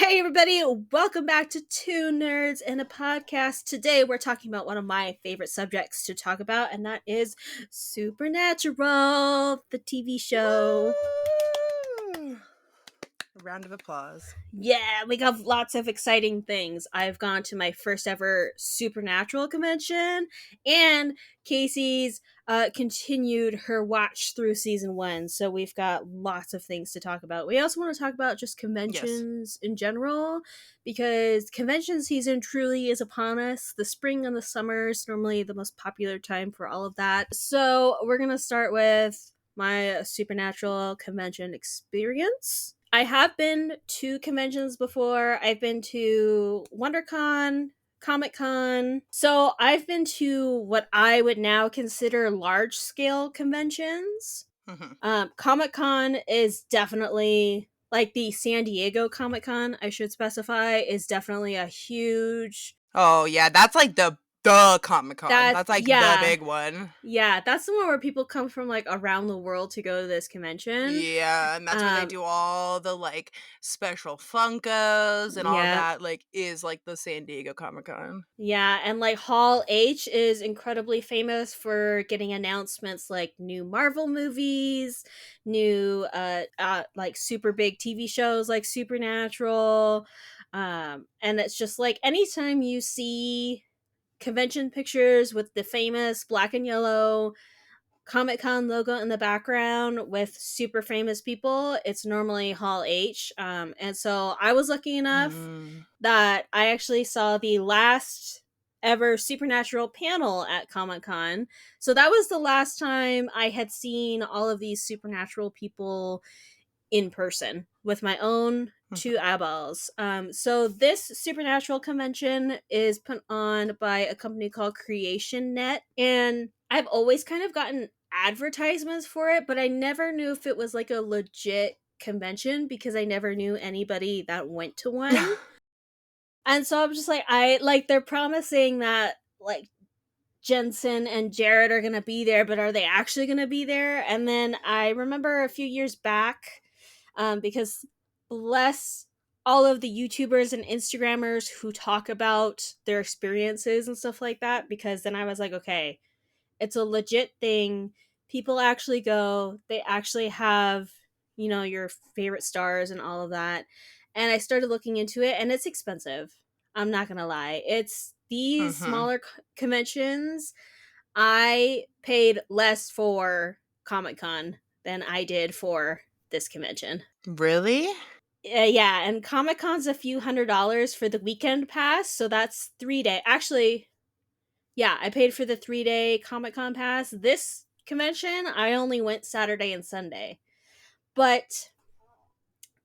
Hey everybody, welcome back to Two Nerds and a Podcast. Today we're talking about one of my favorite subjects to talk about, and that is Supernatural, the TV show. Woo! A round of applause. Yeah, we got lots of exciting things. I've gone to my first ever Supernatural convention, and Casey's continued her watch through season 1. So we've got lots of things to talk about. We also want to talk about just Yes. conventions in general, because convention season truly is upon us. The spring and the summer is normally the most popular time for all of that. So we're going to start with my Supernatural convention experience. I have been to conventions before. I've been to WonderCon, Comic Con. So I've been to what I would now consider large scale conventions. Mm-hmm. Comic Con is definitely like the San Diego Comic Con, I should specify, is definitely a huge. Oh yeah, that's like the Comic-Con. That's like the Yeah. big one. Yeah, that's the one where people come from like around the world to go to this convention. Yeah, and that's where they do all the like special Funkos and all Yeah. that. Like is like the San Diego Comic-Con. Yeah, and like Hall H is incredibly famous for getting announcements like new Marvel movies, new like super big TV shows like Supernatural. And it's just like anytime you see convention pictures with the famous black and yellow Comic Con logo in the background with super famous people, it's normally Hall H. And so I was lucky enough Mm. that I actually saw the last ever Supernatural panel at Comic Con. So that was the last time I had seen all of these Supernatural people in person with my own two eyeballs. So this Supernatural convention is put on by a company called Creation Net, and I've always kind of gotten advertisements for it, but I never knew if it was like a legit convention because I never knew anybody that went to one. And so I'm just like, they're promising that like Jensen and Jared are gonna be there, but are they actually gonna be there? And then I remember a few years back, because bless all of the YouTubers and Instagrammers who talk about their experiences and stuff like that, because then I was like, okay, it's a legit thing. People actually go, they actually have, your favorite stars and all of that. And I started looking into it, and it's expensive. I'm not going to lie. It's these Mm-hmm. smaller conventions. I paid less for Comic Con than I did for this convention. Really? Yeah, and Comic Con's a few $100s for the weekend pass, so that's 3 day. Actually, yeah, I paid for the 3 day Comic Con pass. This convention, I only went Saturday and Sunday. But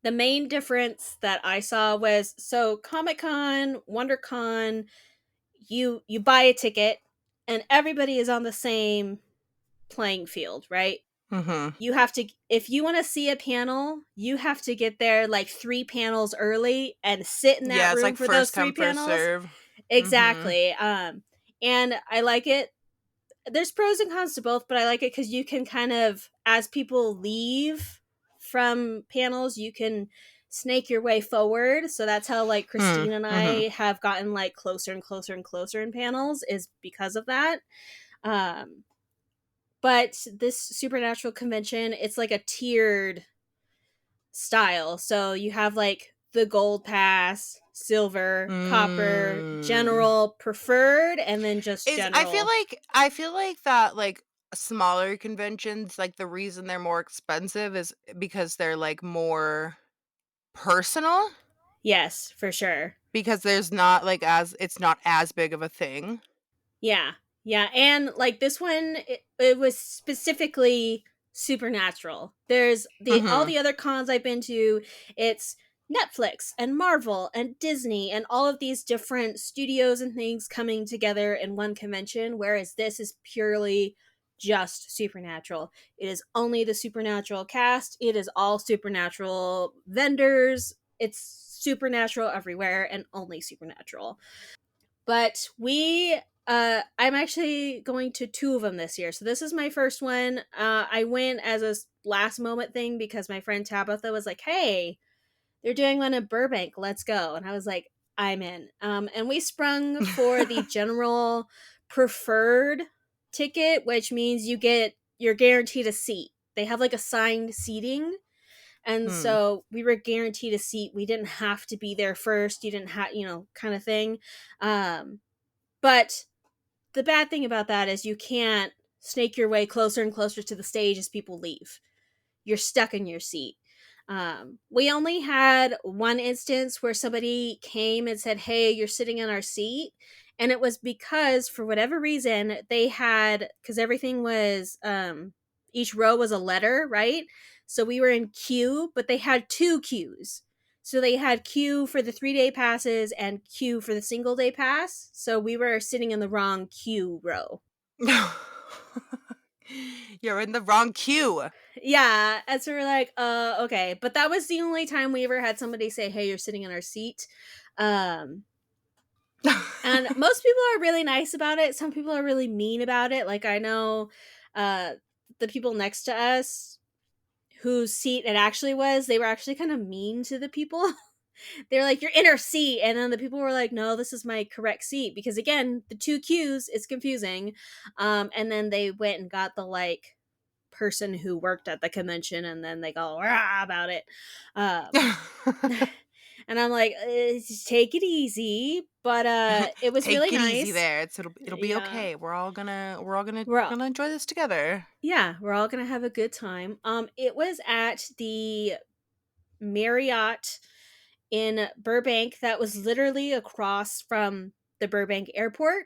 the main difference that I saw was, so Comic Con, WonderCon, you buy a ticket and everybody is on the same playing field, right? Mm-hmm. You have to, if you want to see a panel, you have to get there like 3 panels early and sit in that Yeah, it's room like for those first three come, first panels. serve. Mm-hmm. Exactly. And I like it. There's pros and cons to both, but I like it because you can kind of, as people leave from panels, you can snake your way forward. So that's how like Christine and Mm-hmm. I have gotten like closer and closer and closer in panels, is because of that. Um, but this Supernatural convention, it's like a tiered style. So you have like the gold pass, silver, copper, Mm. general, preferred, and then just Is I feel general. like I feel like that like smaller conventions, like the reason they're more expensive is because they're like more personal Yes, for sure. because there's not like as it's not as big of a thing. Yeah. Yeah. And like this one, it was specifically supernatural. There's the all Mhm. the other cons I've been to, it's Netflix and Marvel and Disney and all of these different studios and things coming together in one convention, whereas this is purely just supernatural. It is only the supernatural cast, it is all supernatural vendors. It's supernatural everywhere and only supernatural. But I'm actually going to 2 of them this year. So this is my first one. I went as a last moment thing because my friend Tabitha was like, "Hey, they're doing one in Burbank. Let's go. And I was like, I'm in. And we sprung for the general preferred ticket, which means you're guaranteed a seat. They have like assigned seating. And Hmm. so we were guaranteed a seat. We didn't have to be there first. You didn't have, kind of thing. But the bad thing about that is you can't snake your way closer and closer to the stage as people leave. You're stuck in your seat. We only had one instance where somebody came and said, "Hey, you're sitting in our seat." And it was because, for whatever reason, they had, because everything was, each row was a letter, right? So we were in queue, but they had two queues. So they had queue for the 3 day passes and queue for the single day pass. So we were sitting in the wrong queue row. You're in the wrong queue. Yeah, and so we're like, okay. But that was the only time we ever had somebody say, "Hey, you're sitting in our seat." Um, and most people are really nice about it. Some people are really mean about it. Like, I know uh the people next to us whose seat it actually was, they were actually kind of mean to the people. They're like, "You're in our seat." And then the people were like, "No, this is my correct seat." Because again, the two queues is confusing. And then they went and got the like person who worked at the convention, and then they go rah about it. Um, and I'm like, just take it easy. But it was really Take it easy nice. there. It'll be Yeah. okay. We're We're all, gonna enjoy this together. yeah, we're all gonna have a good time. It was at the Marriott in Burbank that was literally across from the Burbank airport.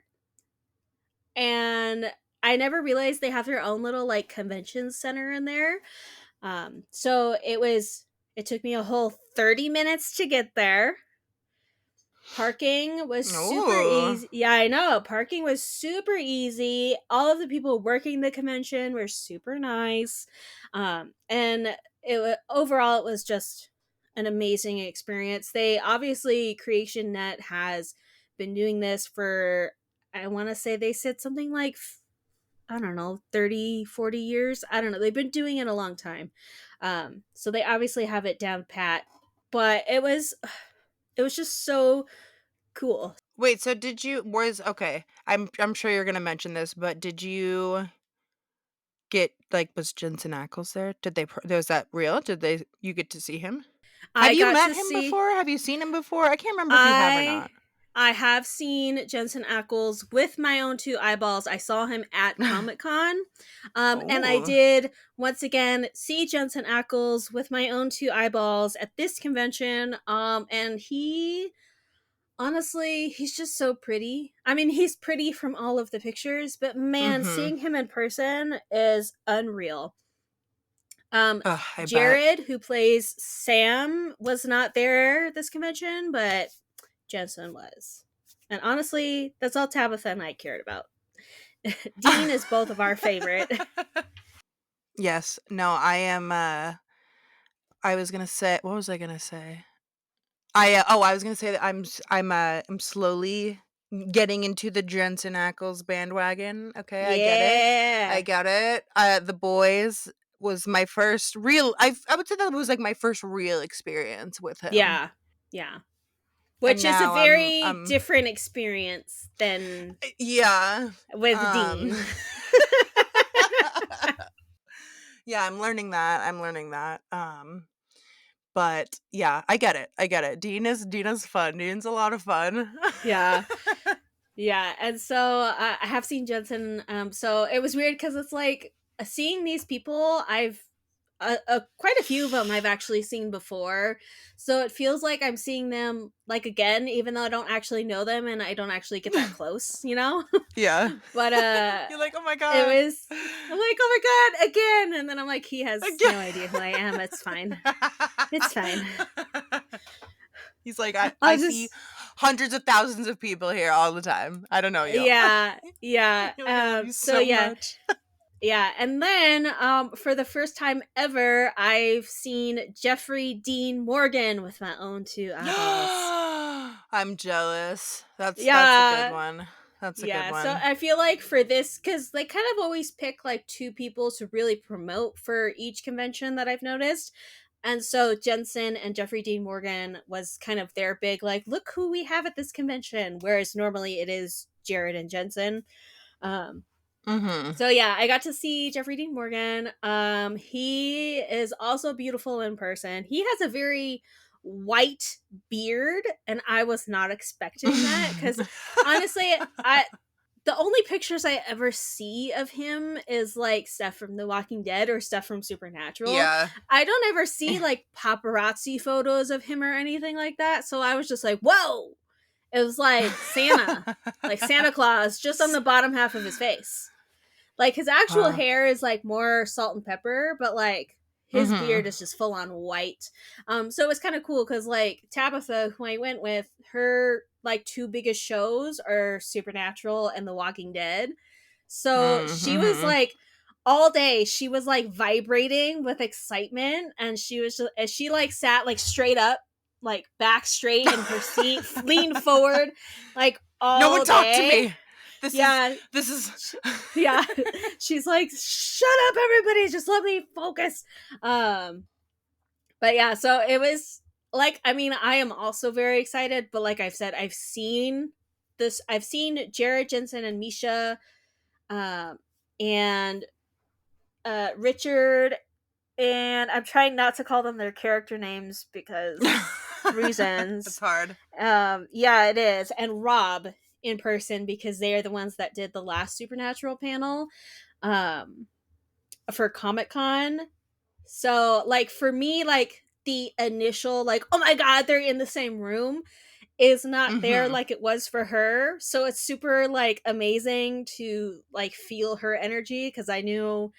And I never realized they have their own little like convention center in there. So it took me a whole 30 minutes to get there. Parking was super Ooh. easy. Yeah, I know. Parking was super easy. All of the people working the convention were super nice. And overall, it was just an amazing experience. They obviously, Creation Net has been doing this for, I want to say they said something like, I don't know, 30, 40 years. I don't know. They've been doing it a long time. So they obviously have it down pat. But it was just so cool. Wait, so did you was okay. I'm sure you're gonna mention this, but did you get like was Jensen Ackles there? Did they was that real? Did they you get to see him? Have I you got met to him see before? Have you seen him before? I can't remember if you have or I not. I have seen Jensen Ackles with my own two eyeballs. I saw him at Comic Con. And I Oh. did once again see Jensen Ackles with my own two eyeballs at this convention. And he's just so pretty. I mean, he's pretty from all of the pictures, but man, Mhm. seeing him in person is unreal. Um, Ugh, I bet. Jared, who plays Sam, was not there this convention, but Jensen was. And honestly, that's all Tabitha and I cared about. Dean is both of our favorite. Yes. No, I am I was gonna say what was I gonna say? I was gonna say that I'm slowly getting into the Jensen Ackles bandwagon. Okay, I get it. I Yeah. get it. The Boys was my first real I would say that was like my first real experience with him. Yeah. Yeah. And Which is a now very I'm different experience than yeah. with Um Dean. Yeah, I'm learning that. I'm learning that. But yeah, I get it. I get it. Dean is fun. Dean's a lot of fun. Yeah. Yeah, and so I have seen Jensen. So it was weird because it's like seeing these people. I've quite a few of them I've actually seen before, so it feels like I'm seeing them like again, even though I don't actually know them and I don't actually get that close, you know. Yeah. But You're like, "Oh my it god." was. I'm like, oh my god, again, and then I'm like, he has Again. no idea who I am. It's fine. It's fine. He's like, "I I'll see just. hundreds of thousands of people here all the time. I don't know you." Yeah, yeah. You're like, "I love you So so yeah, much." yeah, and then for the first time ever, I've seen Jeffrey Dean Morgan with my own two eyeballs. I'm jealous. That's a good Yeah, one. That's a good yeah. So one. I feel like for this, because they kind of always pick like two people to really promote for each convention that I've noticed. And so Jensen and Jeffrey Dean Morgan was kind of their big, like, look who we have at this convention, whereas normally it is Jared and Jensen. Um, Mhm. so yeah, I got to see Jeffrey Dean Morgan. He is also beautiful in person. He has a very white beard, and I was not expecting that because honestly, I the only pictures I ever see of him is like stuff from The Walking Dead or stuff from Supernatural. Yeah. I don't ever see like paparazzi photos of him or anything like that. So I was just like, whoa! It was like Santa Claus, just on S the bottom half of his face. Like his actual uh, hair is like more salt and pepper, but like his mhm. beard is just full on white. So it was kind of cool because like Tabitha, who I went with, her like two biggest shows are Supernatural and The Walking Dead. So she was Mhm. like all day she was like vibrating with excitement, and she was just, as she like sat like straight up, like back straight in her seat, leaned forward like No one all talk to day. me. This is Yeah, this is yeah. She's like, shut up everybody, just let me focus. um but yeah, so it was like, I mean, I am also very excited, but like I've said, I've seen Jared, Jensen, and Misha, um and Richard, and I'm trying not to call them their character names because It's reasons. hard. Yeah, it is. And Rob in person because they are the ones that did the last Supernatural panel. Um for Comic Con. So like for me, like the initial like, oh my god, they're in the same room is not there Mhm. like it was for her. So it's super like amazing to like feel her energy because I knew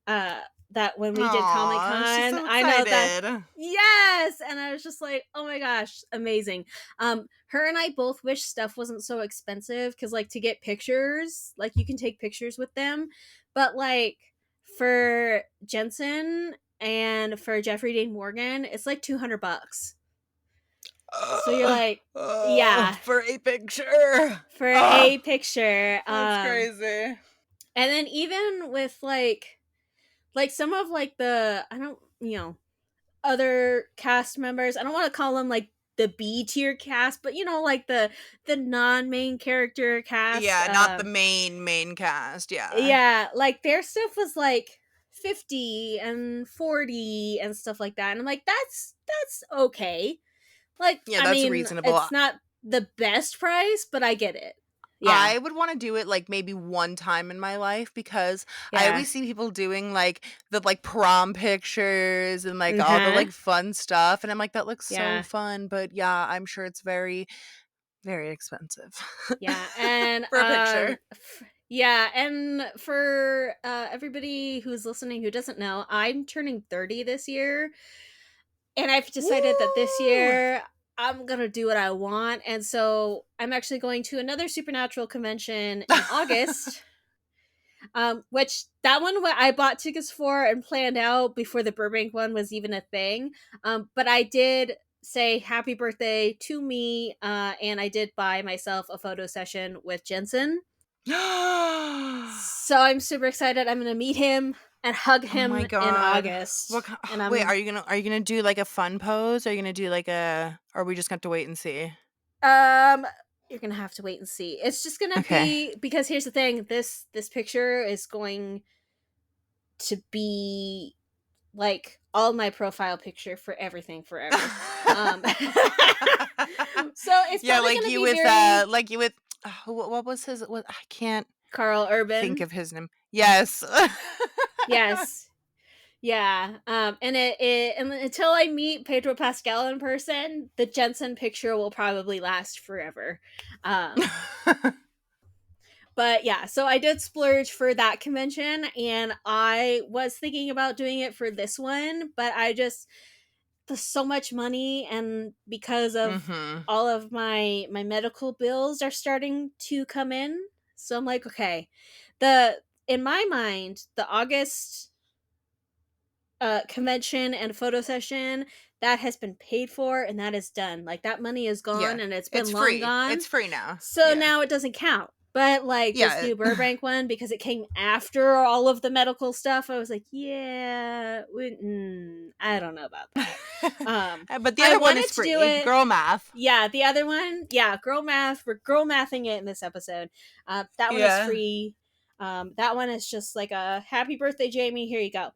uh that when we did Comic Aw, she's Con, so I know that, excited. yes, and I was just like, oh my gosh, amazing. Her and I both wish stuff wasn't so expensive because like to get pictures, like you can take pictures with them, but like for Jensen and for Jeffrey Dean Morgan, it's like $200. So you're like, yeah, For a picture. for Oh, a picture. that's crazy. And then even with like some of like the, I don't, other cast members, I don't want to call them like the B tier cast, but like the non-main character cast. Yeah, not the main cast, yeah. Yeah, like their stuff was like 50 and 40 and stuff like that. And I'm like, that's okay. Like, Yeah, I that's mean, reasonable. it's not the best price, but I get it. Yeah. I would wanna do it, like, maybe one time in my life because I Yeah. always see people doing, like, the, like, prom pictures and, like, all the, Uh-huh. like, fun stuff, and I'm like, "That looks so Yeah. fun," but, yeah, I'm sure it's very, very expensive Yeah, and for a picture. yeah, and for everybody who's listening who doesn't know, I'm turning 30 this year, and I've decided that this Woo! year I'm gonna do what I want, and so I'm actually going to another Supernatural convention in August. Which that one I bought tickets for and planned out before the Burbank one was even a thing. But I did say happy birthday to me, and I did buy myself a photo session with Jensen. So I'm super excited. I'm gonna meet him and hug Oh my him in god. What August, ki and wait, I'm are you gonna do, like, a fun pose? Are you gonna do, like, a or are we just gonna have to wait and see? um. You're gonna have to wait and see. It's just gonna Okay. be because here's the thing. This picture is going to be like all my profile picture for everything forever. Um so it's Yeah, probably gonna be very like you with what was his what I can't Carl think Urban. of his name. Yes. Yes. Yeah. And until I meet Pedro Pascal in person, the Jensen picture will probably last forever. Um but yeah, so I did splurge for that convention, and I was thinking about doing it for this one, but I just, there's so much money, and because of Mhm. all of my medical bills are starting to come in, so I'm like, okay, the in my mind the August convention and photo session, that has been paid for and that is done. Like that money is Yeah. gone and it's It's been long free. gone, It's free now. so Yeah. now it doesn't count. But like this Yeah. new Burbank one, because it came after all of the medical stuff, I was like, yeah, I don't know about that. But the I other one wanted is to do free. it. Girl math. Yeah, the other one, yeah, girl math. We're girl mathing it in this episode. That one is Yeah. free. That one is just like a happy birthday, Jamie. Here you go.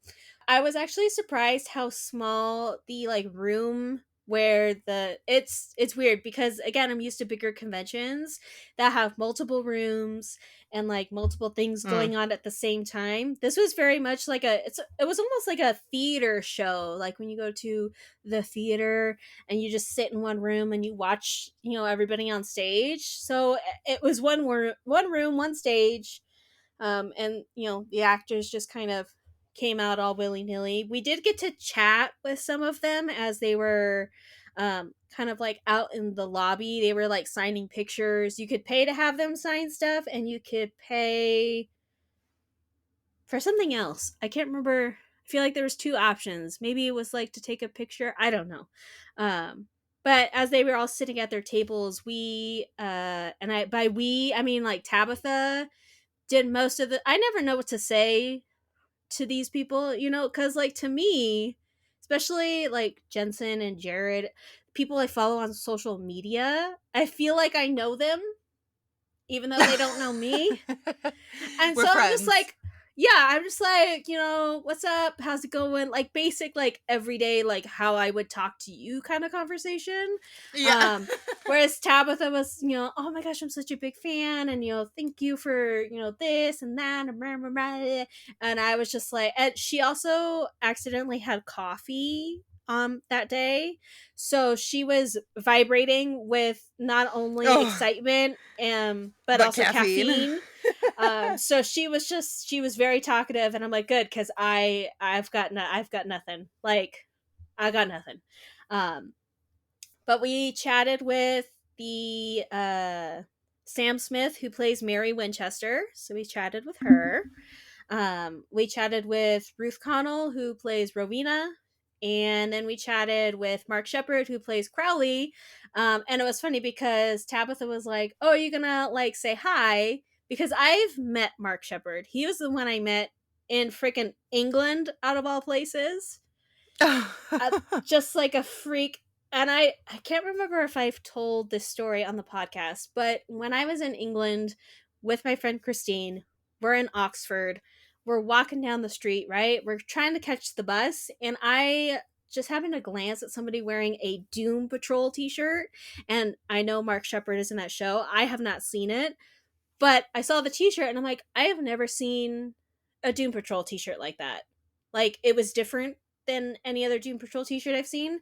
I was actually surprised how small the like room where the it's weird because again I'm used to bigger conventions that have multiple rooms and like multiple things Mm. going on at the same time. This was very much like it was almost like a theater show, like when you go to the theater and you just sit in one room and you watch, everybody on stage. So it was one room, one stage, and the actors just kind of came out all willy nilly. We did get to chat with some of them as they were kind of like out in the lobby. They were like signing pictures. You could pay to have them sign stuff, and you could pay for something else. I can't remember. I feel like there was two options. Maybe it was like to take a picture. I don't know. Um, but as they were all sitting at their tables, we and I by we I mean like Tabitha did most of the. I never know what to say to these people, because like to me, especially like Jensen and Jared, people I follow on social media, I feel like I know them even though they don't know me. And We're so I'm just friends. like, yeah, I'm just like, what's up? How's it going? Like basic, like everyday, like how I would talk to you kind of conversation. Yeah. Um, Whereas Tabitha was, oh my gosh, I'm such a big fan, and thank you for this and that, and blah, blah, blah. And I was just like, and she also accidentally had coffee that day, so she was vibrating with not only Oh, excitement but but also caffeine. caffeine. So she was very talkative, and I'm like, good, because I've got nothing. Like, I got nothing. Um, but we chatted with the Sam Smith, who plays Mary Winchester. So we chatted with her. We chatted with Ruth Connell, who plays Rowena, and then we chatted with Mark Shepard, who plays Crowley. And it was funny because Tabitha was like, "Oh, are you gonna like say hi?" Because I've met Mark Shepard. He was the one I met in freaking England, out of all places. Just like a freak. And I can't remember if I've told this story on the podcast, but when I was in England with my friend Christine, we're in Oxford, we're walking down the street, right? We're trying to catch the bus, and I just happened to glance at somebody wearing a Doom Patrol t-shirt, and I know Mark Shepard is in that show. I have not seen it, but I saw the t-shirt and I'm like, I have never seen a Doom Patrol t-shirt like that. Like, it was different than any other Doom Patrol t-shirt I've seen.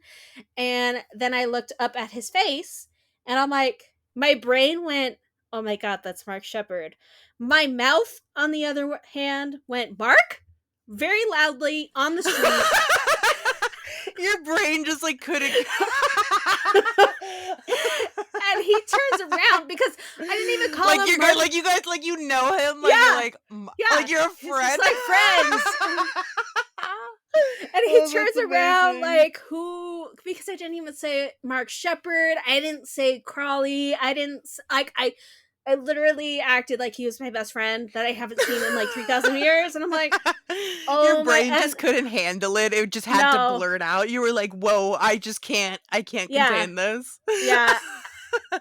And then I looked up at his face and I'm like, my brain went, oh my God, that's Mark Shepard. My mouth, on the other hand, went, Mark? Very loudly on the street. Your brain just like couldn't. And he turns around because I didn't even call Like him you're Mark. like you guys like you know him like you're Yeah, like yeah. like you're a It's just friend. like friends. And he Oh, turns that's around amazing. like, who? Because I didn't even say Mark Shepard. I didn't say Crawley. I didn't like I literally acted like he was my best friend that I haven't seen in like 3,000 years, and I'm like, Your oh my, brain and just couldn't handle it. It just had to no, blurt out. You were like, "Whoa, I can't yeah, contain this." yeah. Oh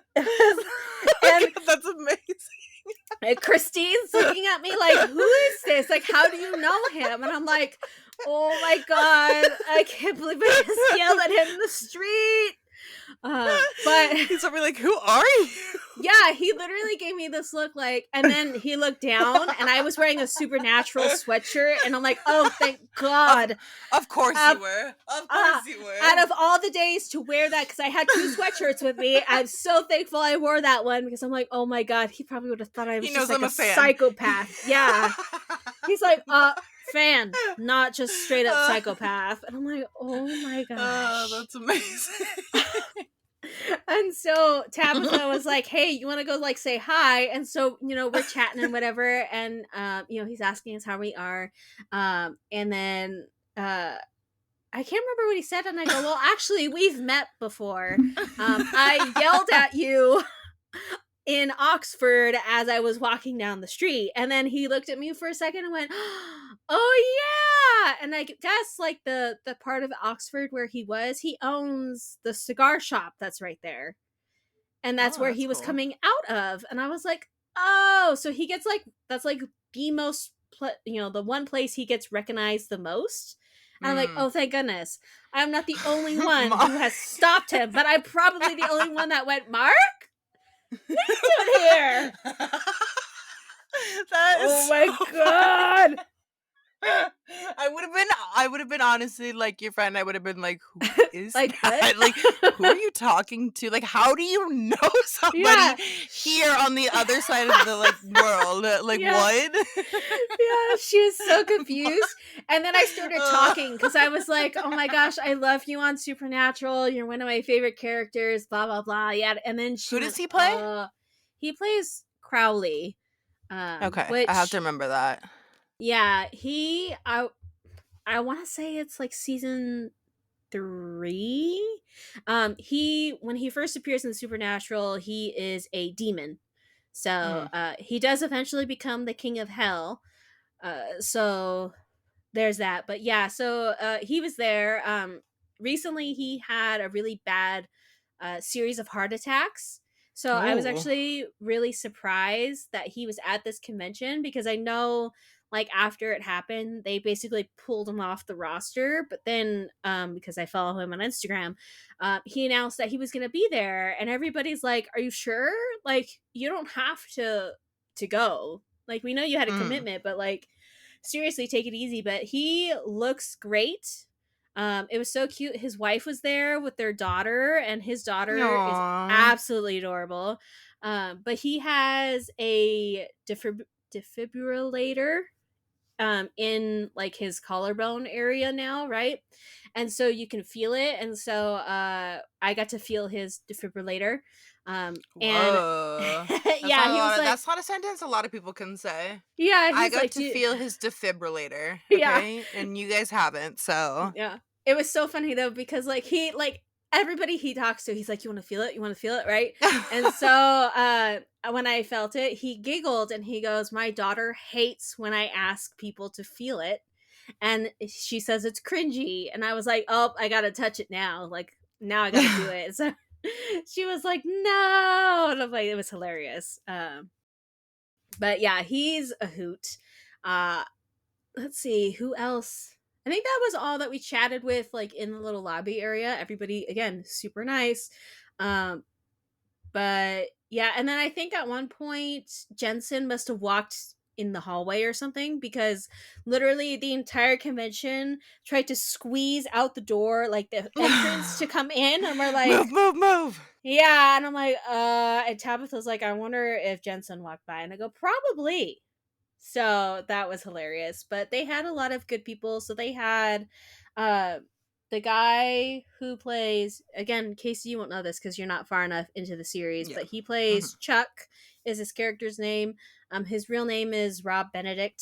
And God, that's amazing. Christine's looking at me like, who is this? Like, how do you know him? And I'm like, oh my God, I can't believe I just yelled at him in the street. But He's probably like, "Who are you?" yeah, he literally gave me this look like, and then he looked down, and I was wearing a supernatural sweatshirt, and I'm like, oh, thank Of God. of course Uh, you were. Of uh, course you were. Out of all the days to wear that, because I had two sweatshirts with me, I'm so thankful I wore that one because I'm like, oh my God, he probably would have thought I He was just knows like I'm a a fan. psychopath. Yeah. He's like, fan, not just straight up psychopath. And I'm like, oh my gosh. That's amazing. And so Tabitha was like, hey, you want to go like say hi? And so, we're chatting and whatever. And, he's asking us how we are. And then, I can't remember what he said. And I go, well, actually, we've met before. I yelled at you in Oxford as I was walking down the street. And then he looked at me for a second and went, "Oh yeah." And I guess like the part of Oxford where he was, he owns the cigar shop that's right there. And that's Oh, where that's he was cool. coming out of. And I was like, "Oh, so he gets like that's like the most the one place he gets recognized the most." And I'm like, Mm. "Oh, thank goodness. I'm not the only one Ma who has stopped him, but I'm probably the only one that went, "Mark, what are you doing here?" That is Oh so my funny. god. I would have been honestly like your friend. I would have been like, "Who is Like, what? that? Like, who are you talking to? Like, how do you know somebody Yeah. here on the other side of the like world? Like, Yeah. what?" Yeah, she was so Ma confused. And then I started talking because I was like, "Oh my gosh, I love you on Supernatural. You're one of my favorite characters, blah, blah, blah." Yeah. And then she Who went, does he play? he plays Crowley, Okay, I have to which, remember that. yeah, I want to say it's like season 3. He when he first appears in Supernatural, he is a demon. So, Mhm. he does eventually become the king of hell. So there's that. But yeah, so he was there. Recently, he had a really bad series of heart attacks. So I was Ooh. actually really surprised that he was at this convention because I know like after it happened, they basically pulled him off the roster. But then because I follow him on Instagram, he announced that he was going to be there, and everybody's like, "Are you sure? Like you don't have to go. Like we know you had a Mm. commitment, but like seriously, take it easy." But he looks great. It was so cute. His wife was there with their daughter, and his daughter is Aw. absolutely adorable. But he has a defibrillator in like his collarbone area now, right? And so you can feel it. And so I got to feel his defibrillator. And Whoa. yeah, he was like, That's not a sentence a lot of people can say. yeah, I he's got like, to dude, feel his defibrillator, yeah. okay? And you guys haven't, so Yeah. It was so funny though because like he like everybody he talks to, he's like, "You want to feel it? You want to feel it, right?" And so when I felt it, he giggled and he goes, "My daughter hates when I ask people to feel it, and she says it's cringy." And I was like, "Oh, I got to touch it now. Like now I got to do it." So she was like, "No." And I'm like, it was hilarious. But yeah, he's a hoot. Uh let's see who else. I think that was all that we chatted with like in the little lobby area. Everybody again super nice. um but yeah, and then I think at one point Jensen must have walked in the hallway or something because literally the entire convention tried to squeeze out the door like the entrance to come in, and we're like, Move, move, move. yeah, and I'm like, and Tabitha's like, I wonder if Jensen walked by, and I go, probably. So that was hilarious. But they had a lot of good people. So they had uh the guy who plays, again, Casey, you won't know this because you're not far enough into the series, Yeah. but he plays Mhm. Chuck is his character's name. His real name is Rob Benedict.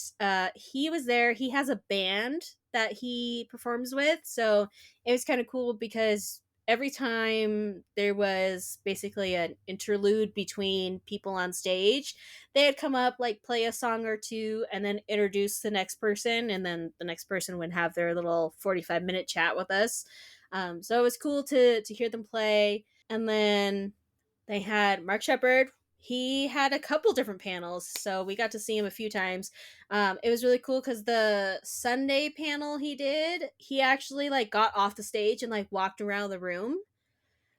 He was there. He has a band that he performs with. So it was kind of cool because every time there was basically an interlude between people on stage, they'd come up, like play a song or two, and then introduce the next person, and then the next person would have their little 45-minute chat with us. So it was cool to hear them play. And then they had Mark Shepard. He had a couple different panels, so we got to see him a few times. It was really cool because the Sunday panel he did, he actually like got off the stage and like walked around the room.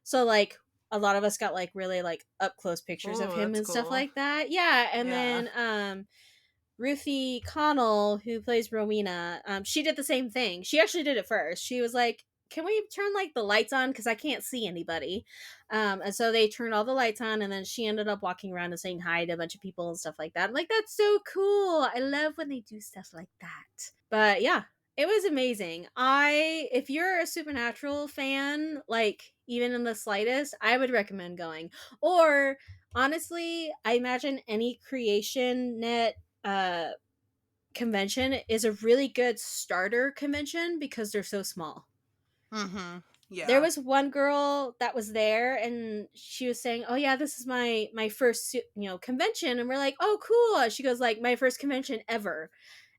So like a lot of us got like really like up close pictures of Oh, him that's and stuff cool. like that. Yeah, and Yeah. then Ruthie Connell, who plays Rowena, she did the same thing. She actually did it first. She was like, "Can we turn like the lights on because I can't see anybody?" And so they turned all the lights on, and then she ended up walking around and saying hi to a bunch of people and stuff like that. I'm like, that's so cool. I love when they do stuff like that. But yeah, it was amazing. If you're a Supernatural fan, like even in the slightest, I would recommend going. Or honestly, I imagine any creation net uh convention is a really good starter convention because they're so small. Mhm. There Yeah. was one girl that was there, and she was saying, "Oh yeah, this is my first convention," and we're like, "Oh cool." She goes like, "My first convention ever."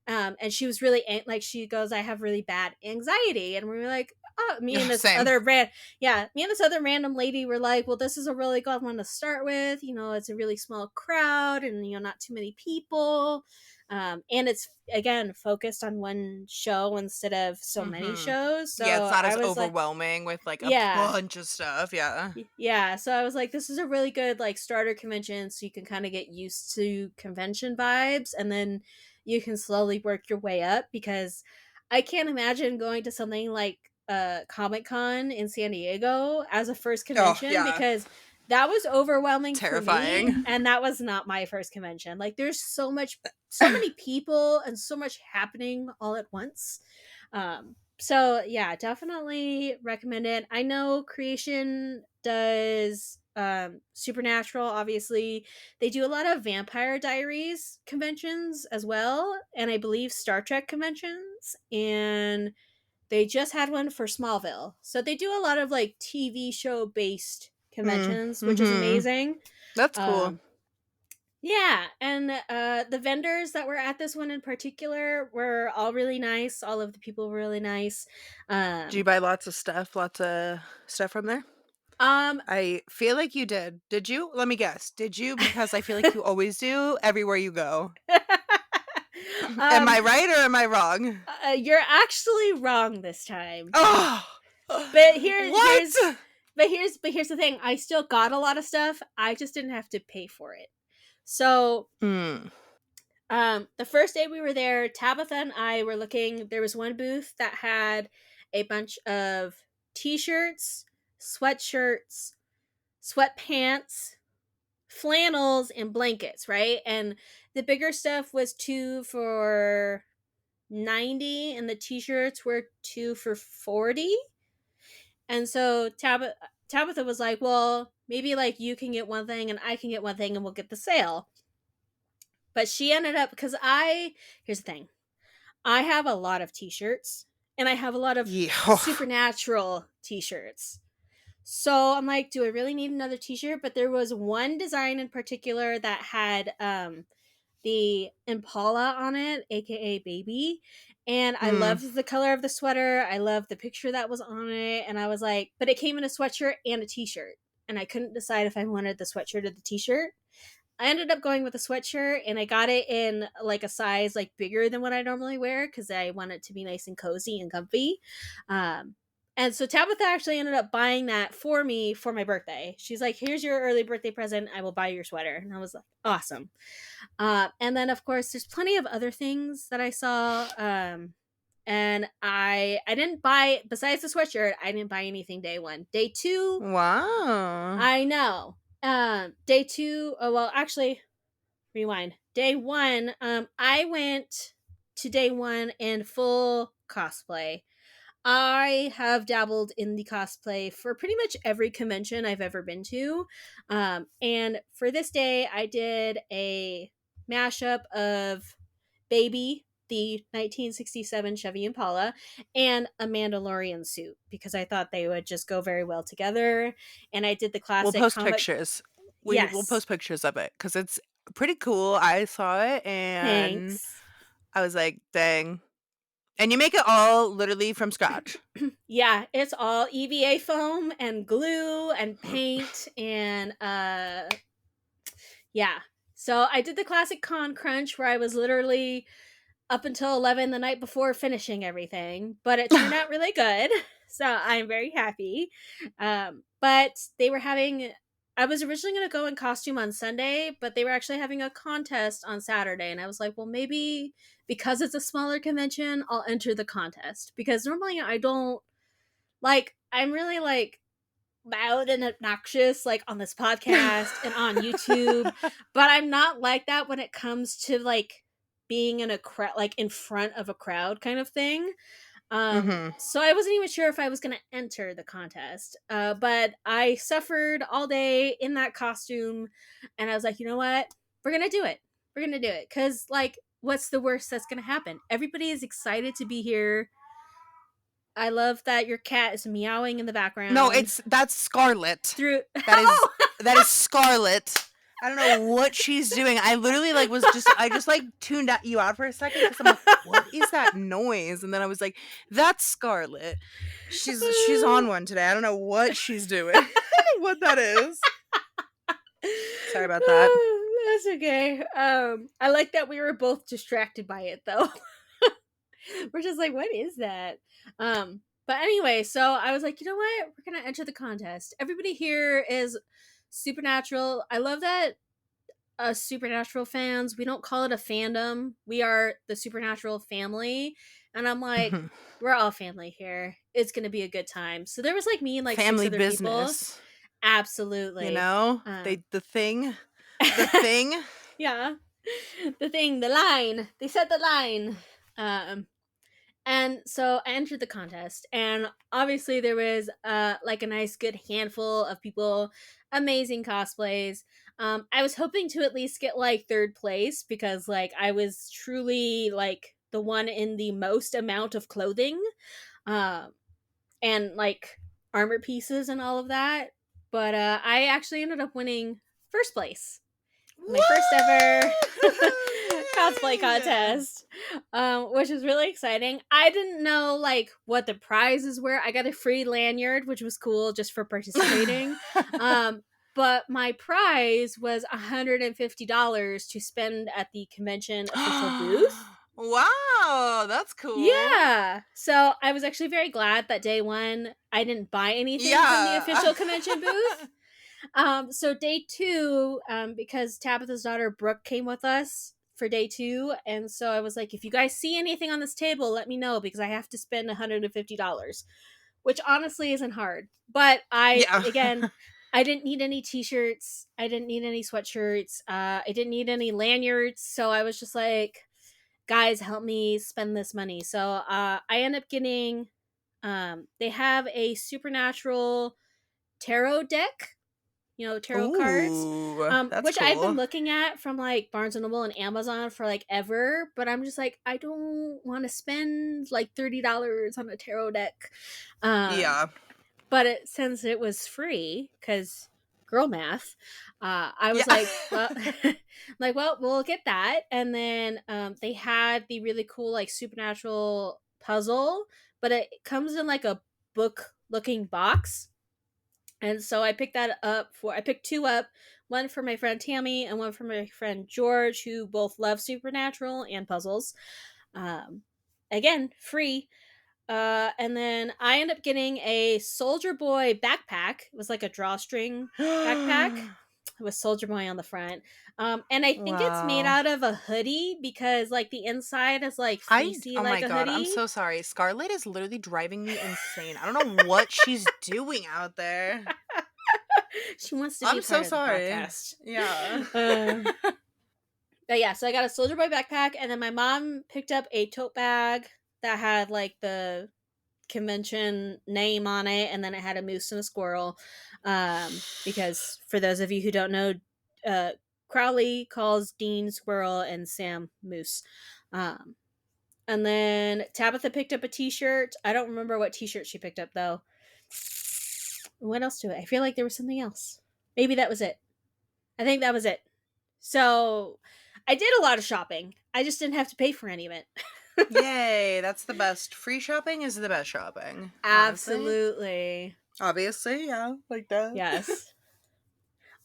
And she was really like, she goes, "I have really bad anxiety," and we were like, "Oh," Same. me and this other random lady were like, "Well, this is a really good one to start with. It's a really small crowd, and not too many people, and it's again focused on one show instead of so many Mhm. shows." Yeah, it's So not I as was like, overwhelming with, like, a "Yeah." bunch of stuff, yeah. Yeah, so I was like, this is a really good like starter convention, so you can kind of get used to convention vibes, and then you can slowly work your way up, because I can't imagine going to something like Comic Con in San Diego as a first Oh, convention, yeah. because that was overwhelming for me, Terrifying. and that was not my first convention. Like, there's so many people and so much happening all at once. So yeah, definitely recommend it. I know Creation does Supernatural, obviously. They do a lot of Vampire Diaries conventions as well, and I believe Star Trek conventions, and they just had one for Smallville. So they do a lot of like TV show based Mm, conventions, which is mhm. amazing. That's cool. Um yeah, and the vendors that were at this one in particular were all really nice. All of the people were really nice. Did you Um, buy lots of stuff from there? um, I feel like you did. Did you? Let me guess. Did you? Because I feel like you always do everywhere you go. Am um, I right or am I wrong? you're actually wrong this time. Oh! But What? here's the thing. I still got a lot of stuff. I just didn't have to pay for it. So Mm, the first day we were there, Tabitha and I were looking. There was one booth that had a bunch of t-shirts, sweatshirts, sweatpants, flannels, and blankets, right? And the bigger stuff was 2 for 90, and the t-shirts were 2 for 40. And so Tabitha was like, "Well, maybe like you can get one thing and I can get one thing and we'll get the sale." But she ended up, because I here's the thing. I have a lot of t-shirts, and I have a lot of yeah. Supernatural t-shirts. So I'm like, do I really need another t-shirt? But there was one design in particular that had the Impala on it, aka Baby. And I Mm. loved the color of the sweater. I loved the picture that was on it. And I was like, but it came in a sweatshirt and a t-shirt. And I couldn't decide if I wanted the sweatshirt or the t-shirt. I ended up going with a sweatshirt, and I got it in like a size like bigger than what I normally wear, because I want it to be nice and cozy and comfy. Um, and so Tabitha actually ended up buying that for me for my birthday. She's like, "Here's your early birthday present. I will buy your sweater." And I was like, "Awesome." And then of course there's plenty of other things that I saw. And I didn't buy, besides the sweatshirt, I didn't buy anything day one. Day two, Wow. I know. Day two, oh well, actually, rewind. Day one, I went to day one in full cosplay. I have dabbled in the cosplay for pretty much every convention I've ever been to. And for this day, I did a mashup of Baby, the 1967 Chevy Impala, and a Mandalorian suit, because I thought they would just go very well together. And I did the We'll classic post comic. pictures. We'll Yes. post pictures of it because it's pretty cool. I saw it and Thanks. I was like, "Dang." And you make it all literally from scratch. Yeah, it's all EVA foam and glue and paint and yeah. So I did the classic con crunch where I was literally up until 11 the night before finishing everything, but it turned out really good. So I'm very happy. But they were having, I was originally going to go in costume on Sunday, but they were actually having a contest on Saturday. And I was like, well, maybe because it's a smaller convention, I'll enter the contest. Because normally I don't, like, I'm really like loud and obnoxious like on this podcast and on YouTube, but I'm not like that when it comes to like being in a crowd, like in front of a crowd kind of thing. Mhm. So I wasn't even sure if I was going to enter the contest. But I suffered all day in that costume, and I was like, you know what? We're going to do it. We're going to do it, cuz like what's the worst that's going to happen? Everybody is excited to be here. I love that your cat is meowing in the No, background. that's Scarlet. Through That is oh! that is Scarlet. I don't know what she's doing. I literally, like, I just, like, tuned at you out for a second because 'cause I'm like, "What is that noise?" And then I was like, "That's Scarlet. She's on one today. I don't know what she's doing. I don't know what that is." Sorry about that. That's okay. I like that we were both distracted by it though. We're just like, what is that? But anyway, so I was like, you know what? We're gonna enter the contest. Everybody here is supernatural. I love that us supernatural fans, we don't call it a fandom. We are the supernatural family. And I'm like, Mhm. we're all family here. It's gonna be a good time. So there was like me and like six Family other people. business, you Absolutely. know? Um The thing. yeah. The thing, the line. They said the line. Um and so I entered the contest, and obviously there was like a nice good handful of people, amazing cosplays. I was hoping to at least get like third place because like I was truly like the one in the most amount of clothing, um, and like armor pieces and all of that. But I actually ended up winning first place, my first ever Woo! cosplay Yay! contest, which was really exciting. I didn't know like what the prizes were. I got a free lanyard, which was cool just for participating. Um, but my prize was $150 to spend at the convention official booth. Wow, that's cool. Yeah. So I was actually very glad that day one I didn't buy anything from the Yeah. official convention booth. So day two, because Tabitha's daughter Brooke came with us for day two, and so I was like, if you guys see anything on this table, let me know because I have to spend $150, which honestly isn't hard. But I Yeah. again, I didn't need any t-shirts, I didn't need any sweatshirts, I didn't need any lanyards, so I was just like, guys, help me spend this money. So I end up getting, they have a supernatural tarot deck, tarot cards, Ooh, that's which I've been cool. looking at from like Barnes and Noble and Amazon for like ever, but I'm just like, I don't want to spend like $30 on a tarot deck. Um, Yeah. but since it was free, because girl math, I Yeah. was like, well, like, well, we'll get that. And then they had the really cool like supernatural puzzle, but it comes in like a book looking box, and so I picked two up, one for my friend Tammy and one for my friend George, who both love supernatural and puzzles. Um, again, free. And then I ended up getting a Soldier Boy backpack. It was like a drawstring backpack with Soldier Boy on the front. And I think it's made Wow. out of a hoodie because like the inside is like fleecy Oh like my a god, I'm hoodie. so sorry. Scarlett is literally driving me insane. I don't know what she's doing out there. She wants to be I'm a part so of the sorry. podcast. Yeah. But yeah, so I got a Soldier Boy backpack, and then my mom picked up a tote bag that had like the convention name on it, and then it had a moose and a squirrel. Because for those of you who don't know, uh, Crowley calls Dean squirrel and Sam moose. Um, and then Tabitha picked up a T-shirt. I don't remember what T-shirt she picked up though. What else to it? I feel like there was something else. Maybe that was it. I think that was it. So I did a lot of shopping. I just didn't have to pay for any of it. Yay, that's the best. Free shopping is the best shopping, honestly. Absolutely. Obviously, yeah, like that. Yes.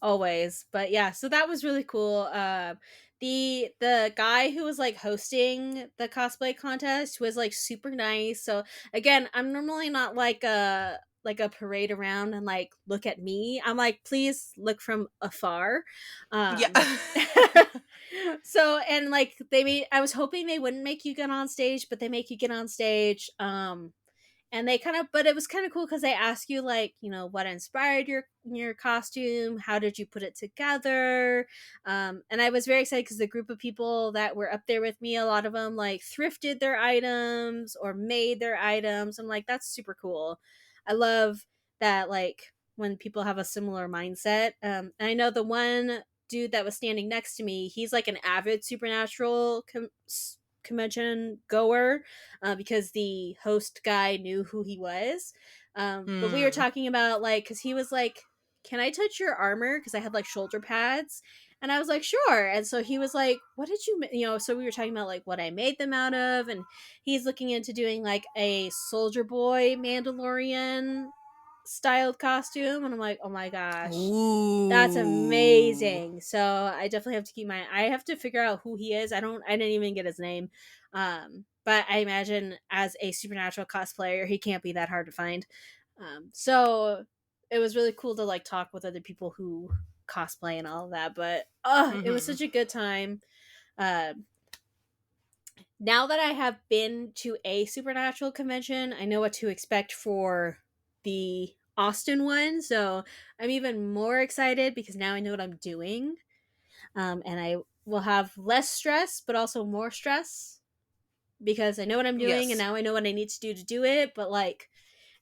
Always. But yeah, so that was really cool. The guy who was like hosting the cosplay contest was like super nice. So again, I'm normally not like a parade around and like look at me. I'm like, please look from afar. Yeah. Um so and like I was hoping they wouldn't make you get on stage, but they make you get on stage. And they kind of, but it was kind of cool because they ask you like, what inspired your costume, how did you put it together. And I was very excited because the group of people that were up there with me, a lot of them like thrifted their items or made their items. I'm like, that's super cool. I love that, like when people have a similar mindset. And I know the one dude that was standing next to me, he's like an avid supernatural convention goer, because the host guy knew who he was. But we were Mm. talking about like, because he was like, "Can I touch your armor?" Because I had like shoulder pads, and I was like, "Sure." And so he was like, "What did you, So we were talking about like what I made them out of, and he's looking into doing like a Soldier Boy Mandalorian styled costume, and I'm like, "Oh my gosh, that's Ooh. amazing." So I definitely have to I have to figure out who he is. I didn't even get his name. But I imagine as a Supernatural cosplayer, he can't be that hard to find. So it was really cool to like talk with other people who cosplay and all of that. But it was Mhm. such a good time. Uh, Now that I have been to a Supernatural convention, I know what to expect for the Austin one. So I'm even more excited because now I know what I'm doing. And I will have less stress, but also more stress because I know what I'm doing and Yes. now I know what I need to do it. But like,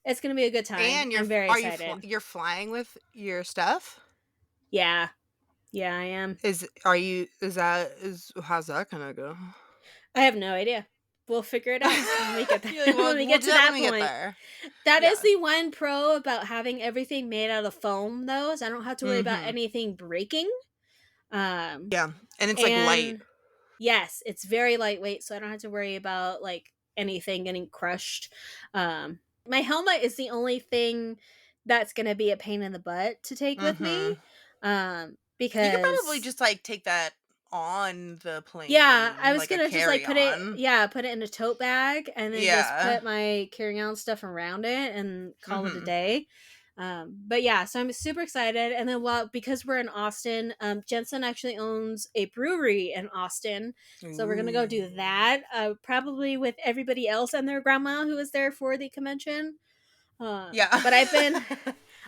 it's going to be a good time. And I'm very excited. you're flying with your stuff? Yeah. Yeah, I am. Is how's that gonna go? I have no idea. We'll figure it out when we get there. You're like, When "Well, we we'll get do to that when that we get point. there." That is Yeah. the one pro about having everything made out of foam, though, is I don't have to worry about Mhm. anything breaking. Um, Yeah, and it's, like, light. and yes, it's very lightweight, so I don't have to worry about like anything getting crushed. My helmet is the only thing that's gonna be a pain in the butt to take with Mhm. me. You could probably Because just, like, take that on the yeah, I plane, was like a gonna just like carry-on. put it in a tote bag and then just Yeah. put my carry on stuff around it and call it a Mhm. day. But yeah, so I'm super excited. And then because we're in Austin, Jensen actually owns a brewery in Austin, so we're gonna go do Ooh. that. Probably with everybody else and their grandma who was there for the convention. Yeah. But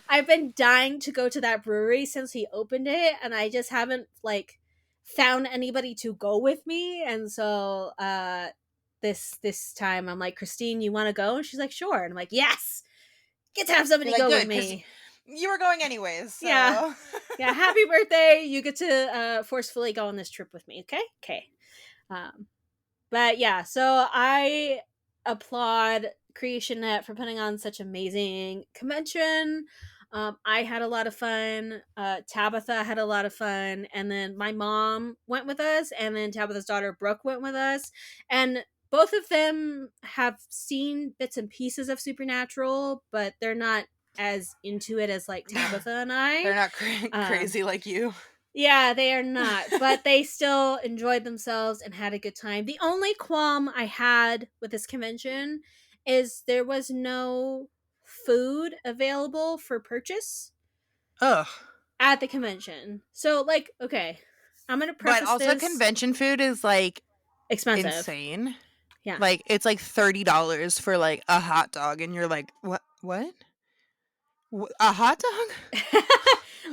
I've been dying to go to that brewery since he opened it, and I just haven't like found anybody to go with me. And so this time I'm like, Christine, you want to go? And she's like, sure. And I'm like, yes, get to have You're somebody like, go with "Good, 'cause me. you were going anyways, Yeah, so." yeah. Happy birthday! You get to forcefully go on this trip with me. Okay, okay. Um, But yeah, so I applaud CreationNet for putting on such amazing convention. I had a lot of fun. Tabitha had a lot of fun, and then my mom went with us, and then Tabitha's daughter Brooke went with us, and both of them have seen bits and pieces of Supernatural, but they're not as into it as like Tabitha and I. They're not Um, crazy like you. yeah, they are not, but they still enjoyed themselves and had a good time. The only qualm I had with this convention is there was no food available for purchase Ugh. at the convention. So, like, okay, I'm going to But preface also this convention food is, like, expensive. insane. Yeah. Like, it's, like, $30 for, like, a hot dog, and you're like, "What? What? A hot dog?"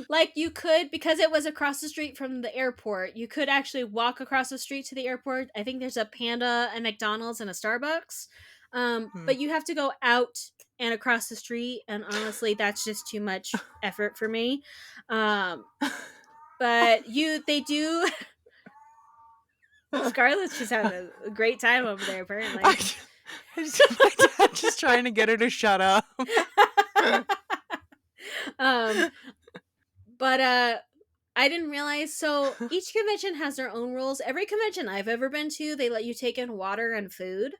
Like you could, because it was across the street from the airport, you could actually walk across the street to the airport. I think there's a Panda, a McDonald's, and a Starbucks. Hmm. But you have to go out and across the street, and honestly that's just too much effort for me. um but they do. Scarlett's just having a great time over there I apparently. my dad just trying to get her to shut up. um but I didn't realize. So each convention has their own rules. Every convention I've ever been to, they let you take in water and food.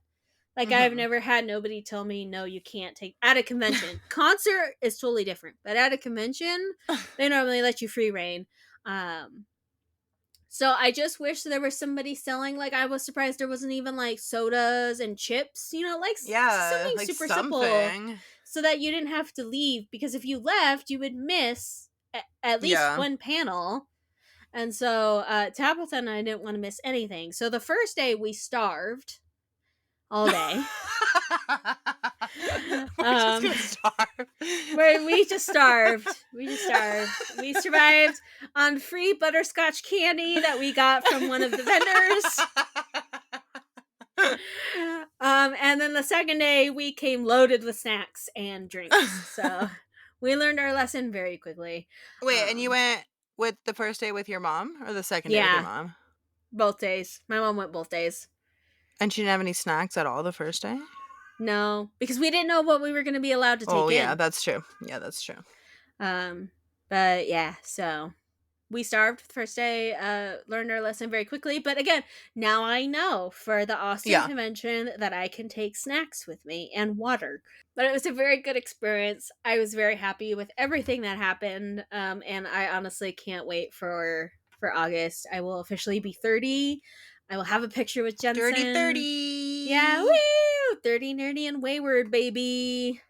Like I've Mhm. never had nobody tell me no, you can't take at a convention. Concert is totally different, but at a convention, they normally let you free reign. Um, so I just wish there was somebody selling. Like I was surprised there wasn't even like sodas and chips. Like Yeah, something like super simple, something. so that you didn't have to leave. Because if you left, you would miss at least Yeah. one panel. And so Tabitha and I didn't want to miss anything. So the first day we starved all day. We're just Um, gonna starve. where we just starved. We just starved. We survived on free butterscotch candy that we got from one of the vendors. And then the second day we came loaded with snacks and drinks. So we learned our lesson very quickly. Wait, and you Um, went with the first day with your mom or the second day with your yeah, mom? both days. My mom went both days. And she didn't have any snacks at all the first day? No, because we didn't know what we were going to be allowed to Oh, take yeah, in. that's true. Yeah, that's true. Um, but yeah, so we starved the first day, learned our lesson very quickly. But again, now I know for the Austin Yeah. convention that I can take snacks with me and water. But it was a very good experience. I was very happy with everything that happened. And I honestly can't wait for August. I will officially be 30. I will have a picture with Dirty Jensen. Yeah, 30. woo! 30, nerdy, and wayward, baby.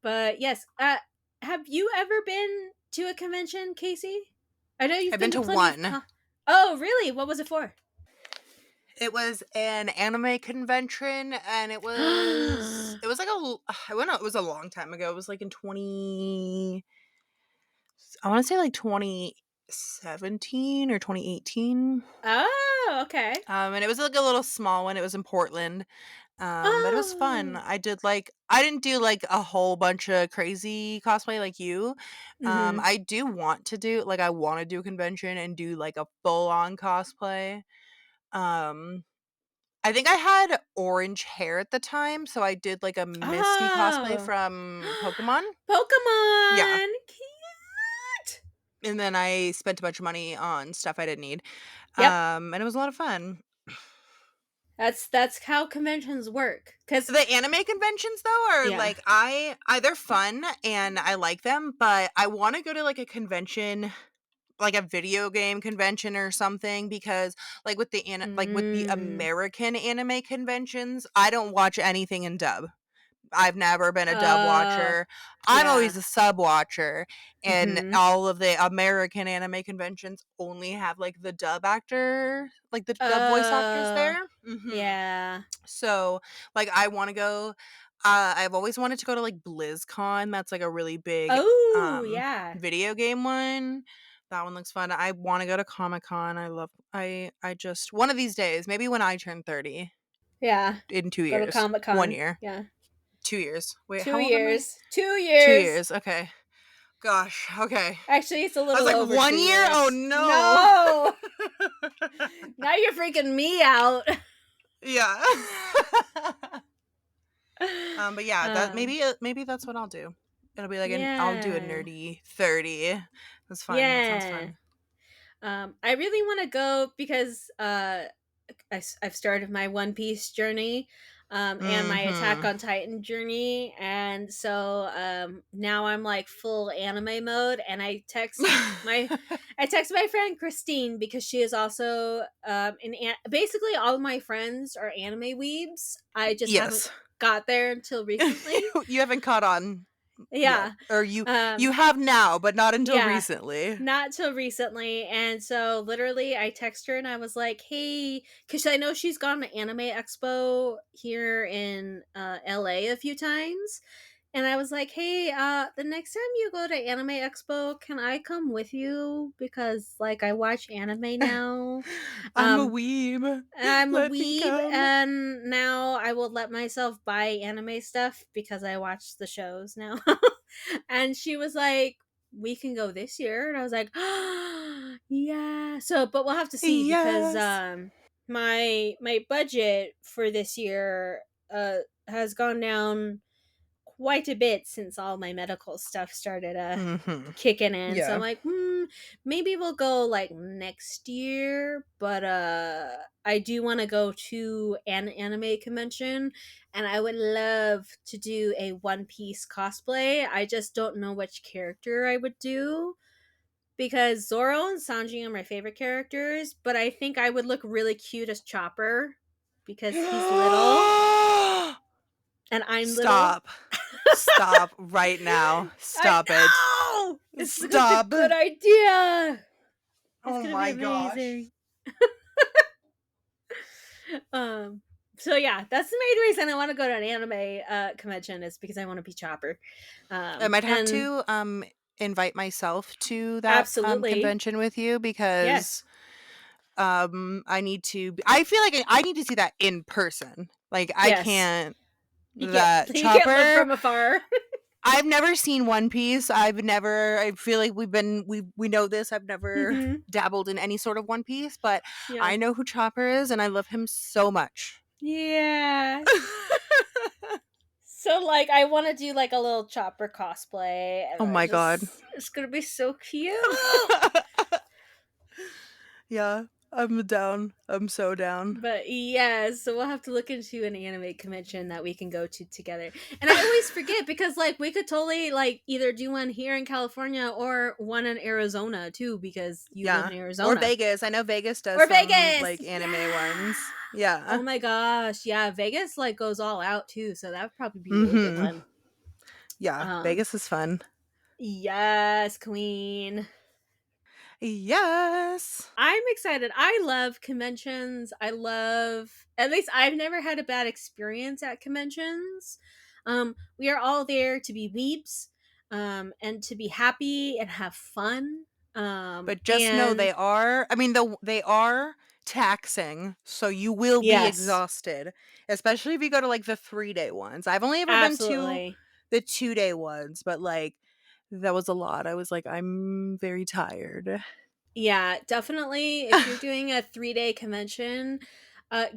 But yes, have you ever been to a convention, Casey? I know you've I've been been to to plenty of one. Oh, really? What was it for? It was an anime convention, and it was like I don't know, it was a long time ago. It was like in 20, I want to say like 2017 or 2018. Oh, okay. And it was like a little small one. It was in Portland. But it was fun. Oh. I didn't do like a whole bunch of crazy cosplay like you. Mhm. I do want to do like I want to do a convention and do like a full on cosplay. Um, I think I had orange hair at the time, so I did like a Misty cosplay Oh. from Pokemon. Yeah. Pokemon. Cute. And then I spent a bunch of money on stuff I didn't need. Yep. And it was a lot of fun. That's how conventions work. Cuz The anime conventions though are yeah. like I they're fun and I like them, but I want to go to like a convention, like a video game convention or something because like with the Mm. American anime conventions, I don't watch anything in dub. I've never been a dub Uh watcher. I'm yeah. always a sub watcher, and Mhm. all of the American anime conventions only have like the dub actor, like the dub voice actors Uh there. Mhm. yeah. So, like, I wanna go I've always wanted to go to, like, BlizzCon, that's, like, a really big, Oh, yeah. video game one. That one looks fun. I wanna go to Comic-Con, I just one of these days, maybe when I turn 30 Yeah. in 2 Go to years. Comic 1 Con. year. Yeah. 2 years. Wait, 2 how old am I? years. 2 2 years. years, okay. Gosh, okay. Actually, it's a I was little like, over 2 1 year? Oh, years. no. No! Now you're freaking me out. Yeah. But yeah, that Um, maybe that's what I'll do. It'll be like I'll do a yeah. nerdy 30. That's fun. That sounds Yeah. fun. I really want to go because I've started my One Piece journey, and my Attack Mhm. on Titan journey, and so now I'm like full anime mode. And I text my friend Christine because she is also basically all of my friends are anime weebs. I just haven't Yes. got there until recently. You haven't caught on yet, Yeah, or you um, have now, but not until yeah. recently. Not till recently. And so literally I text her and I was like, "Hey," cuz I know she's gone to Anime Expo here in LA a few times. And I was like, "Hey, the next time you go to Anime Expo, can I come with you because like I watch anime now?" I'm a Um weeb. I'm a Let me weeb, come. and now I will let myself buy anime stuff because I watch the shows now. And she was like, "We can go this year," and I was like, "Yeah." So, but we'll have to see because Yes. my budget for this year has gone down quite a bit since all my medical stuff started Mhm. kicking in. So I'm Yeah. like, maybe we'll go like next year, but I do want to go to an anime convention and I would love to do a One Piece cosplay. I just don't know which character I would do because Zoro and Sanji are my favorite characters, but I think I would look really cute as Chopper because he's little and I'm little. Stop. Stop right now. I Stop it. know! It's such a Stop. good idea. It's Oh gonna be my gosh. amazing. Um so yeah, that's the main reason I want to go to an anime convention is because I want to be Chopper. I might have And to invite myself to that absolutely. convention with you because Yes. I feel like I need to see that in person. Like I Yes. can't You can't that you can't look chopper from afar. I've never seen One Piece. I feel like we know this. I've never Mm-hmm. dabbled in any sort of One Piece, but Yeah. I know who Chopper is and I love him so much. Yeah. So like I want to do like a little Chopper cosplay and Oh I my god. just it's going to be so cute. Yeah, I'm down. I'm so down. But yeah, so we'll have to look into an anime convention that we can go to together. And I always forget because like we could totally like either do one here in California or one in Arizona too because you live Yeah. in Or Arizona. Vegas. I know Vegas does Or some Vegas. like anime Yeah. ones. Yeah. Oh my gosh. Yeah, Vegas like goes all out too, so that would probably be really good Mhm. one. Yeah, Um Vegas is fun. yes, queen. Yes. I'm excited. I love conventions. I love at least I've never had a bad experience at conventions. We are all there to be weeps, and to be happy and have fun. But just know And they are I mean, they are taxing, so you will be yes, exhausted, especially if you go to, like, the 3-day ones. I've only ever been to absolutely. the 2-day ones, but, like, that was a lot. I was like, "I'm very tired." Yeah, definitely. If you're doing a 3-day convention,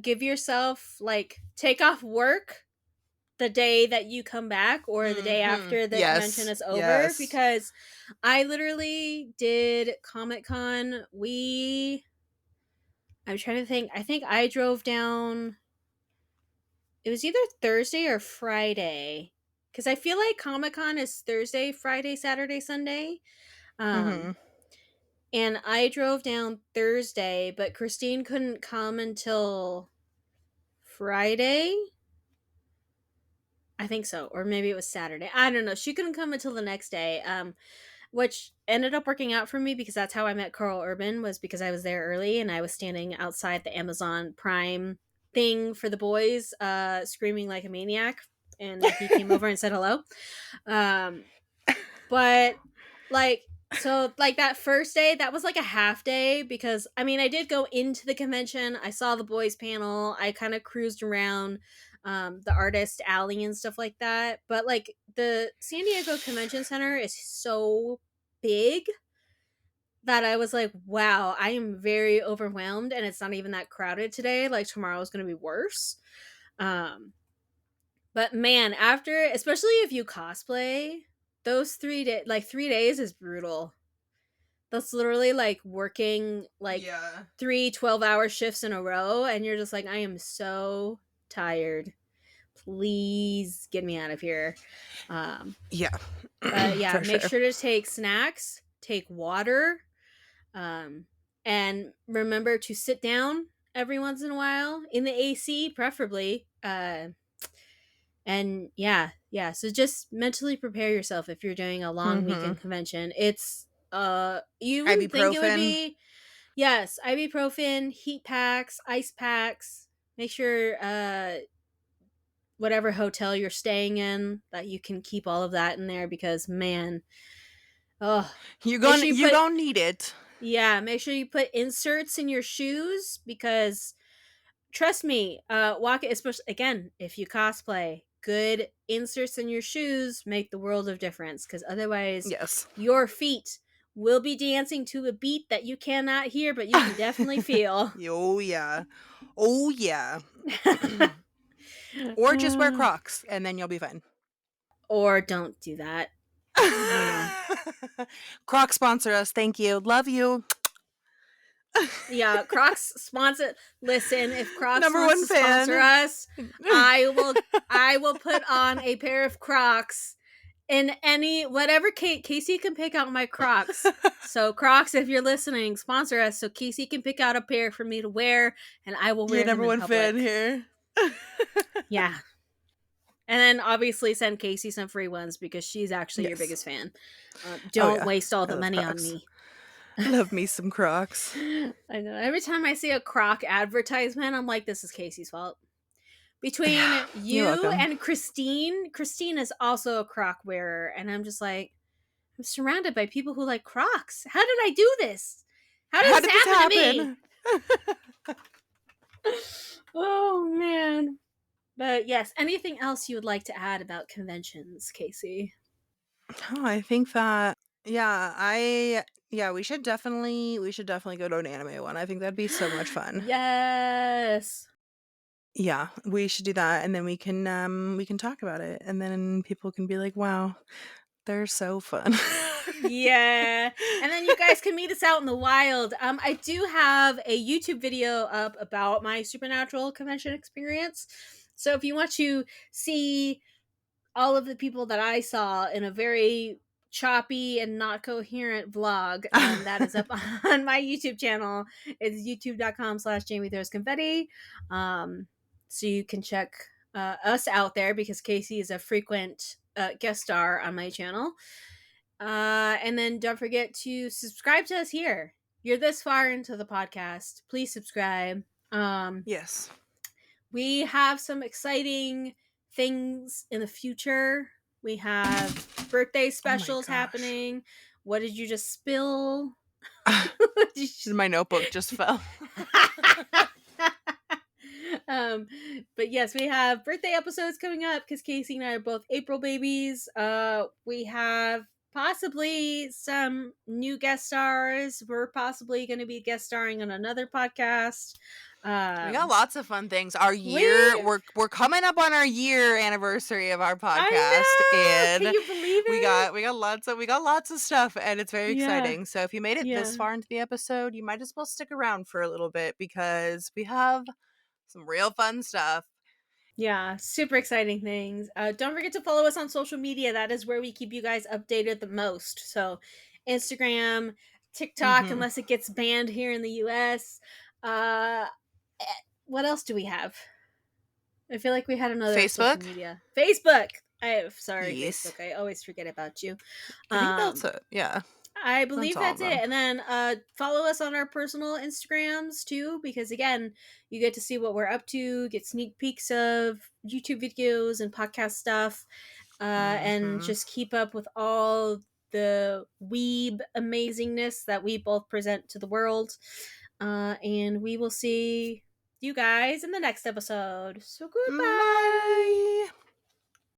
give yourself like take off work the day that you come back or the day Mhm. after the convention Yes. is over Yes. because I literally did Comic Con. I'm trying to think. I think I drove down. It was either Thursday or Friday because I feel like Comic Con is Thursday, Friday, Saturday, Sunday. Um, Mhm. and I drove down Thursday, but Christine couldn't come until Friday. I think so, or maybe it was Saturday. I don't know. She couldn't come until the next day. Which ended up working out for me because that's how I met Carl Urban was because I was there early and I was standing outside the Amazon Prime thing for the boys, screaming like a maniac, and he came over and said hello. Um, but like so like that first day, that was like a half day because I mean I did go into the convention, I saw the boys panel, I kind of cruised around the artist alley and stuff like that. But like the San Diego Convention Center is so big that I was like, wow, I am very overwhelmed and it's not even that crowded today. Like tomorrow's gonna be worse. Um but man, after especially if you cosplay, those 3 days is brutal. That's literally like working like Yeah. 3 12-hour shifts in a row, and you're just like, I am so tired. Please get me out of here. Um, Yeah. but yeah, For make sure. sure to take snacks, take water, um, and remember to sit down every once in a while in the AC, preferably. And yeah, yeah. So just mentally prepare yourself if you're doing a long Mhm. weekend convention. It's you wouldn't think it would Ibuprofen. be. Yes, ibuprofen, heat packs, ice packs. Make sure whatever hotel you're staying in that you can keep all of that in there because man, oh, make sure you You put gonna need it. yeah, make sure you put inserts in your shoes because trust me, walk especially again if you cosplay, good inserts in your shoes make the world of difference because otherwise Yes. your feet will be dancing to a beat that you cannot hear but you can definitely feel. Oh, yeah. Oh, yeah. Or just wear Crocs, and then you'll be fine. Or don't do that. You know. Crocs sponsor us, thank you. Love you. Yeah, Crocs sponsor listen, if Crocs Number wants 1 to sponsor fan. us, I will put on a pair of Crocs in any whatever Casey can pick out my Crocs. So Crocs, if you're listening, sponsor us so Casey can pick out a pair for me to wear and I will You're wear them number in 1 fan public. here. Yeah. And then obviously send Casey some free ones because she's actually your Yes. biggest fan. Oh, Don't yeah. waste all I the love money on Crocs. me. Love me some Crocs. I know. Every time I see a Croc advertisement, I'm like, this is Casey's fault. Between You're you welcome. and Christine is also a Croc wearer. And I'm just like, I'm surrounded by people who like Crocs. How did I do this? How did How this did this happen to me? happen? Oh, man. But yes, anything else you would like to add about conventions, Casey? Oh, I think that yeah, we should definitely go to an anime one. I think that'd be so much fun. Yes. Yeah, we should do that, and then we can talk about it, and then people can be like, "Wow, they're so fun." Yeah. And then you guys can meet us out in the wild. I do have a YouTube video up about my supernatural convention experience. So if you want to see all of the people that I saw in a very choppy and not coherent vlog, that is up on my YouTube channel. It's youtube.com/Jamie Throws Confetti. Um, so you can check us out there because Casey is a frequent guest star on my channel. And then don't forget to subscribe to us here. You're this far into the podcast. Please subscribe. Um, Yes. we have some exciting things in the future. We have birthday Oh my specials gosh. happening. What did you just spill? My notebook just fell. um, but yes, we have birthday episodes coming up because Casey and I are both April babies. We have possibly some new guest stars. We're possibly going to be guest starring on another podcast. We got Um, lots of fun things. Our year we, we're coming up on our year anniversary of our I podcast, know. Can and you believe we it? got we got lots of stuff, and it's very Yeah, exciting. So if you made it this yeah. far into the episode, you might as well stick around for a little bit because we have some real fun stuff. Yeah, super exciting things. Don't forget to follow us on social media. That is where we keep you guys updated the most. So, Instagram, TikTok, Mhm. unless it gets banned here in the US. Uh, eh, what else do we have? I feel like we had another social Facebook? media. Facebook. Sorry, Yes. Facebook. I always forget about you. I think that's Um, it. Yeah. I That's believe all of that's it. them. And then follow us on our personal Instagrams too, because again, you get to see what we're up to, get sneak peeks of YouTube videos and podcast stuff, and Mhm. just keep up with all the weeb amazingness that we both present to the world. And we will see you guys in the next episode. So goodbye. Bye.